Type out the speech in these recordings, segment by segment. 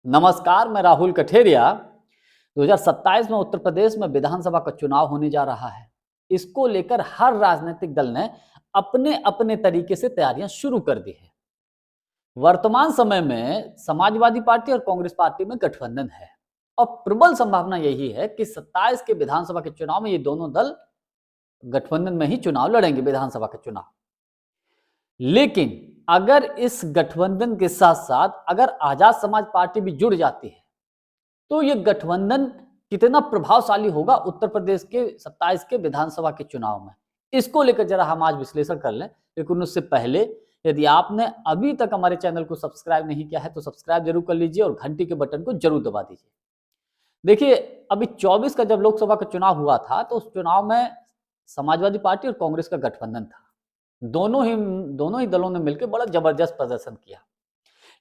नमस्कार, मैं राहुल कठेरिया। 2027 में उत्तर प्रदेश में विधानसभा का चुनाव होने जा रहा है। इसको लेकर हर राजनीतिक दल ने अपने अपने तरीके से तैयारियां शुरू कर दी है। वर्तमान समय में समाजवादी पार्टी और कांग्रेस पार्टी में गठबंधन है और प्रबल संभावना यही है कि 27 के विधानसभा के चुनाव में ये दोनों दल गठबंधन में ही चुनाव लड़ेंगे, विधानसभा के चुनाव। लेकिन अगर इस गठबंधन के साथ साथ अगर आजाद समाज पार्टी भी जुड़ जाती है तो ये गठबंधन कितना प्रभावशाली होगा उत्तर प्रदेश के 27 के विधानसभा के चुनाव में, इसको लेकर जरा हम आज विश्लेषण कर लें। लेकिन उससे पहले यदि आपने अभी तक हमारे चैनल को सब्सक्राइब नहीं किया है तो सब्सक्राइब जरूर कर लीजिए और घंटी के बटन को जरूर दबा दीजिए। देखिए, अभी 24 का जब लोकसभा का चुनाव हुआ था तो उस चुनाव में समाजवादी पार्टी और कांग्रेस का गठबंधन था। दोनों ही दलों ने मिलकर बड़ा जबरदस्त प्रदर्शन किया,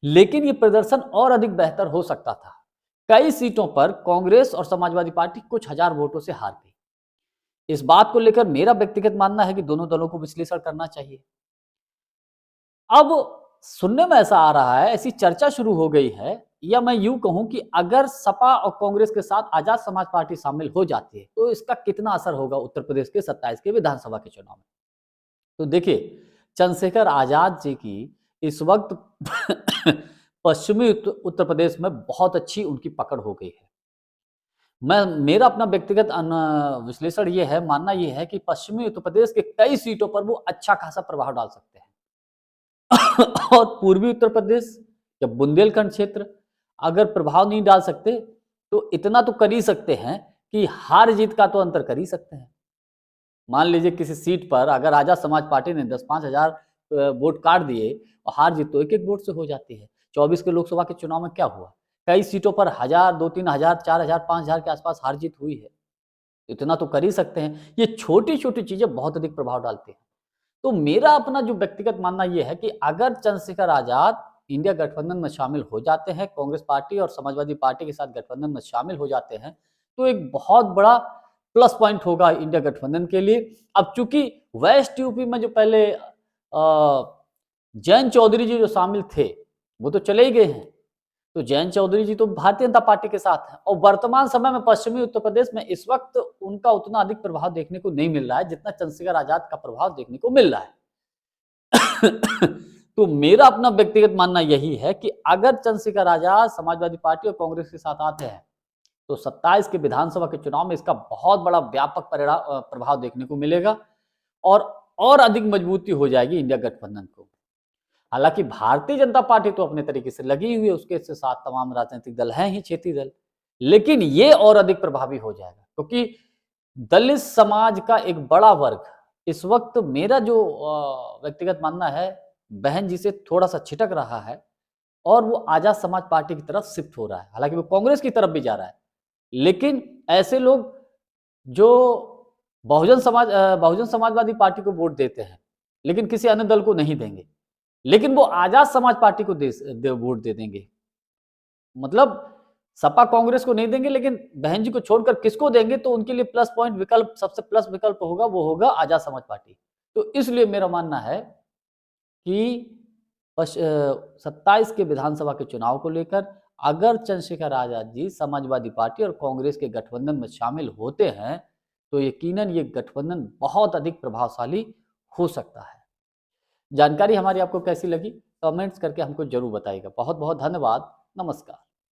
लेकिन ये प्रदर्शन और अधिक बेहतर हो सकता था। कई सीटों पर कांग्रेस और समाजवादी पार्टी कुछ हजार वोटों से हार गई। इस बात को लेकर मेरा व्यक्तिगत मानना है कि दोनों दलों को विश्लेषण करना चाहिए। अब सुनने में ऐसा आ रहा है, ऐसी चर्चा शुरू हो गई है, या मैं यूं कहूं कि अगर सपा और कांग्रेस के साथ आजाद समाज पार्टी शामिल हो जाती है तो इसका कितना असर होगा उत्तर प्रदेश के 27 के विधानसभा के चुनाव में। तो देखिए, चंद्रशेखर आजाद जी की इस वक्त पश्चिमी उत्तर प्रदेश में बहुत अच्छी उनकी पकड़ हो गई है। मेरा अपना व्यक्तिगत विश्लेषण ये है, मानना ये है कि पश्चिमी उत्तर प्रदेश के कई सीटों पर वो अच्छा खासा प्रभाव डाल सकते हैं। और पूर्वी उत्तर प्रदेश या बुंदेलखंड क्षेत्र अगर प्रभाव नहीं डाल सकते तो इतना तो कर ही सकते हैं कि हार जीत का तो अंतर कर ही सकते हैं। मान लीजिए किसी सीट पर अगर आजाद समाज पार्टी ने 10-5 हजार वोट काट दिए और हार जीत तो एक वोट से हो जाती है। 24 के लोकसभा के चुनाव में क्या हुआ, कई सीटों पर 1000, 2-3 हजार, 4 हजार, 5 हजार के आसपास हार जीत हुई है। इतना तो कर ही सकते हैं। ये छोटी छोटी चीजें बहुत अधिक प्रभाव डालती हैं। तो मेरा अपना जो व्यक्तिगत मानना यह है कि अगर चंद्रशेखर आजाद इंडिया गठबंधन में शामिल हो जाते हैं, कांग्रेस पार्टी और समाजवादी पार्टी के साथ गठबंधन में शामिल हो जाते हैं, तो एक बहुत बड़ा प्लस पॉइंट होगा इंडिया गठबंधन के लिए। अब चूंकि वेस्ट यूपी में जो पहले जयंत चौधरी जी जो शामिल थे वो तो चले ही गए हैं, तो जयंत चौधरी जी तो भारतीय जनता पार्टी के साथ हैं और वर्तमान समय में पश्चिमी उत्तर प्रदेश में इस वक्त उनका उतना अधिक प्रभाव देखने को नहीं मिल रहा है जितना चंद्रशेखर आजाद का प्रभाव देखने को मिल रहा है। तो मेरा अपना व्यक्तिगत मानना यही है कि अगर चंद्रशेखर आजाद समाजवादी पार्टी और कांग्रेस के साथ आते हैं तो 27 के विधानसभा के चुनाव में इसका बहुत बड़ा व्यापक प्रभाव देखने को मिलेगा और अधिक मजबूती हो जाएगी इंडिया गठबंधन को। हालांकि भारतीय जनता पार्टी तो अपने तरीके से लगी हुई है, उसके साथ तमाम राजनीतिक दल हैं ही, क्षेत्रीय दल, लेकिन ये और अधिक प्रभावी हो जाएगा क्योंकि दलित समाज का एक बड़ा वर्ग इस वक्त, मेरा जो व्यक्तिगत मानना है, बहन जी से थोड़ा सा छिटक रहा है और वो आजाद समाज पार्टी की तरफ शिफ्ट हो रहा है। हालांकि वो कांग्रेस की तरफ भी जा रहा है, लेकिन ऐसे लोग जो बहुजन समाजवादी पार्टी को वोट देते हैं लेकिन किसी अन्य दल को नहीं देंगे, लेकिन वो आजाद समाज पार्टी को वोट दे देंगे। मतलब सपा कांग्रेस को नहीं देंगे लेकिन बहन जी को छोड़कर किसको देंगे, तो उनके लिए प्लस पॉइंट विकल्प, सबसे प्लस विकल्प होगा वो होगा आजाद समाज पार्टी। तो इसलिए मेरा मानना है कि 27 के विधानसभा के चुनाव को लेकर अगर चंद्रशेखर आजाद जी समाजवादी पार्टी और कांग्रेस के गठबंधन में शामिल होते हैं तो यकीनन ये गठबंधन बहुत अधिक प्रभावशाली हो सकता है। जानकारी हमारी आपको कैसी लगी, कमेंट्स करके हमको जरूर बताइएगा। बहुत बहुत धन्यवाद। नमस्कार।